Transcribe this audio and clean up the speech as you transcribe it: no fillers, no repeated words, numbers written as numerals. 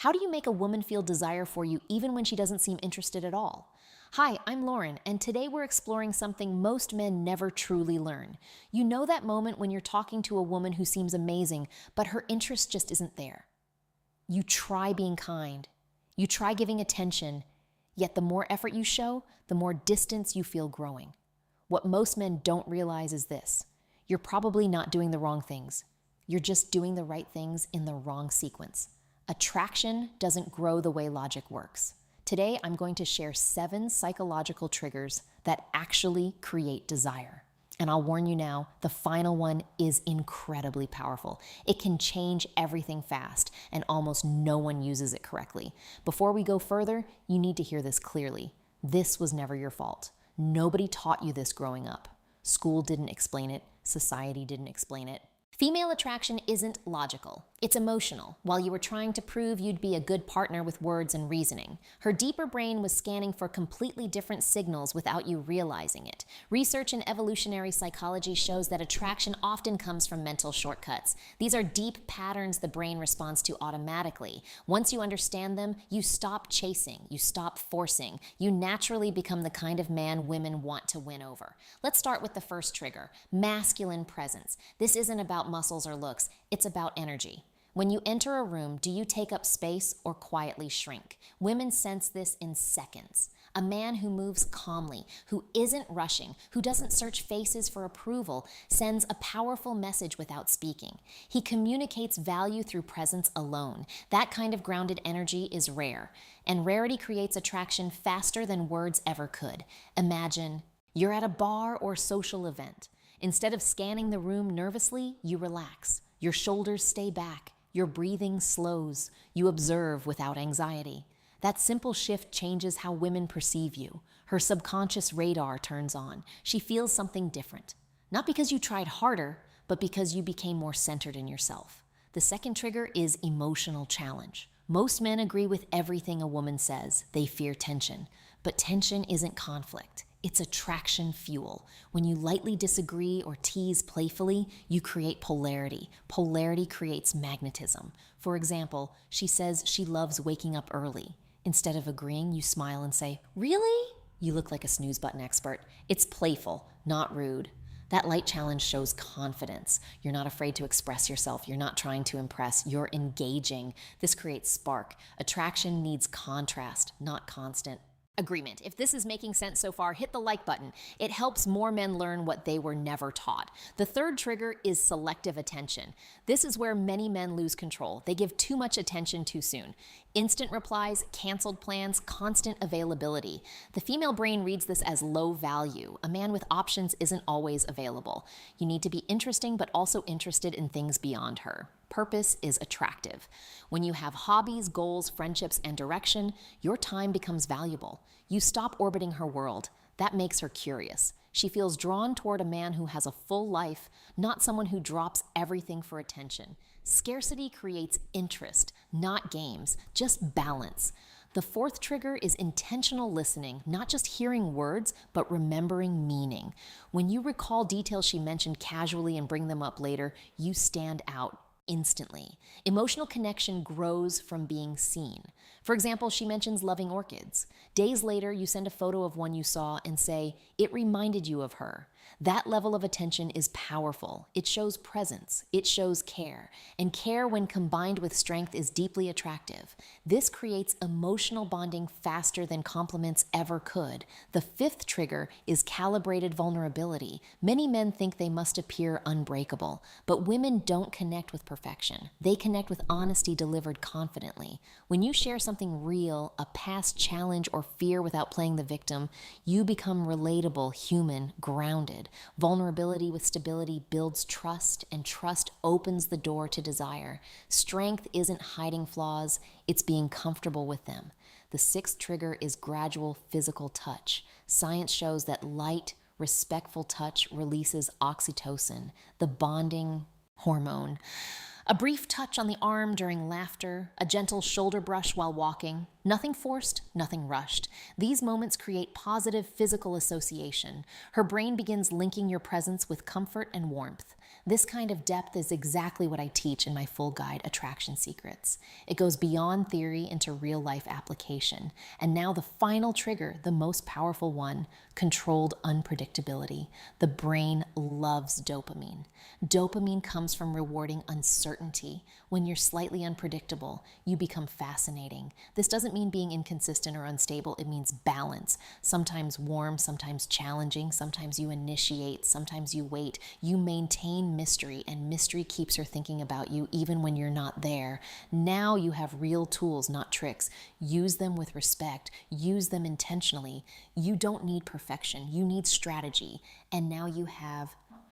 How do you make a woman feel desire for you even when she doesn't seem interested at all? Hi, I'm Lauren, and today we're exploring something most men never truly learn. You know that moment when you're talking to a woman who seems amazing, but her interest just isn't there. You try being kind, you try giving attention, yet the more effort you show, the more distance you feel growing. What most men don't realize is this: you're probably not doing the wrong things. You're just doing the right things in the wrong sequence. Attraction doesn't grow the way logic works. Today, I'm going to share 7 psychological triggers that actually create desire. And I'll warn you now, the final one is incredibly powerful. It can change everything fast, and almost no one uses it correctly. Before we go further, you need to hear this clearly. This was never your fault. Nobody taught you this growing up. School didn't explain it. Society didn't explain it. Female attraction isn't logical. It's emotional. While you were trying to prove you'd be a good partner with words and reasoning, her deeper brain was scanning for completely different signals without you realizing it. Research in evolutionary psychology shows that attraction often comes from mental shortcuts. These are deep patterns the brain responds to automatically. Once you understand them, you stop chasing, you stop forcing. You naturally become the kind of man women want to win over. Let's start with the first trigger: masculine presence. This isn't about muscles or looks, it's about energy. When you enter a room, do you take up space or quietly shrink? Women sense this in seconds. A man who moves calmly, who isn't rushing, who doesn't search faces for approval, sends a powerful message without speaking. He communicates value through presence alone. That kind of grounded energy is rare, and rarity creates attraction faster than words ever could. Imagine you're at a bar or social event. Instead of scanning the room nervously, you relax. Your shoulders stay back. Your breathing slows. You observe without anxiety. That simple shift changes how women perceive you. Her subconscious radar turns on. She feels something different. Not because you tried harder, but because you became more centered in yourself. The second trigger is emotional challenge. Most men agree with everything a woman says. They fear tension. But tension isn't conflict. It's attraction fuel. When you lightly disagree or tease playfully, you create polarity. Polarity creates magnetism. For example, she says she loves waking up early. Instead of agreeing, you smile and say, "Really?" You look like a snooze button expert. It's playful, not rude. That light challenge shows confidence. You're not afraid to express yourself. You're not trying to impress. You're engaging. This creates spark. Attraction needs contrast, not constant agreement. If this is making sense so far, hit the like button. It helps more men learn what they were never taught. The third trigger is selective attention. This is where many men lose control. They give too much attention too soon. Instant replies, canceled plans, constant availability. The female brain reads this as low value. A man with options isn't always available. You need to be interesting, but also interested in things beyond her. Purpose is attractive. When you have hobbies, goals, friendships, and direction, your time becomes valuable. You stop orbiting her world. That makes her curious. She feels drawn toward a man who has a full life, not someone who drops everything for attention. Scarcity creates interest, not games, just balance. The fourth trigger is intentional listening, not just hearing words, but remembering meaning. When you recall details she mentioned casually and bring them up later, you stand out instantly. Emotional connection grows from being seen. For example, she mentions loving orchids. Days later, you send a photo of one you saw and say, "It reminded you of her." That level of attention is powerful. It shows presence. It shows care. And care, when combined with strength, is deeply attractive. This creates emotional bonding faster than compliments ever could. The fifth trigger is calibrated vulnerability. Many men think they must appear unbreakable, but women don't connect with perfection. They connect with honesty delivered confidently. When you share something real, a past challenge or fear without playing the victim, you become relatable, human, grounded. Vulnerability with stability builds trust, and trust opens the door to desire. Strength isn't hiding flaws, it's being comfortable with them. The sixth trigger is gradual physical touch. Science shows that light, respectful touch releases oxytocin, the bonding hormone. A brief touch on the arm during laughter, a gentle shoulder brush while walking, Nothing forced, nothing rushed. These moments create positive physical association. Her brain begins linking your presence with comfort and warmth. This kind of depth is exactly what I teach in my full guide, Attraction Secrets. It goes beyond theory into real life application. And now the final trigger, the most powerful one, controlled unpredictability. The brain loves dopamine. Dopamine comes from rewarding uncertainty. When you're slightly unpredictable, you become fascinating. This doesn't mean being inconsistent or unstable. It means balance. Sometimes warm, sometimes challenging, sometimes you initiate, sometimes you wait. You maintain mystery, and mystery keeps her thinking about you even when you're not there. Now you have real tools, not tricks. Use them with respect. Use them intentionally. You don't need perfection. You need strategy. And now you have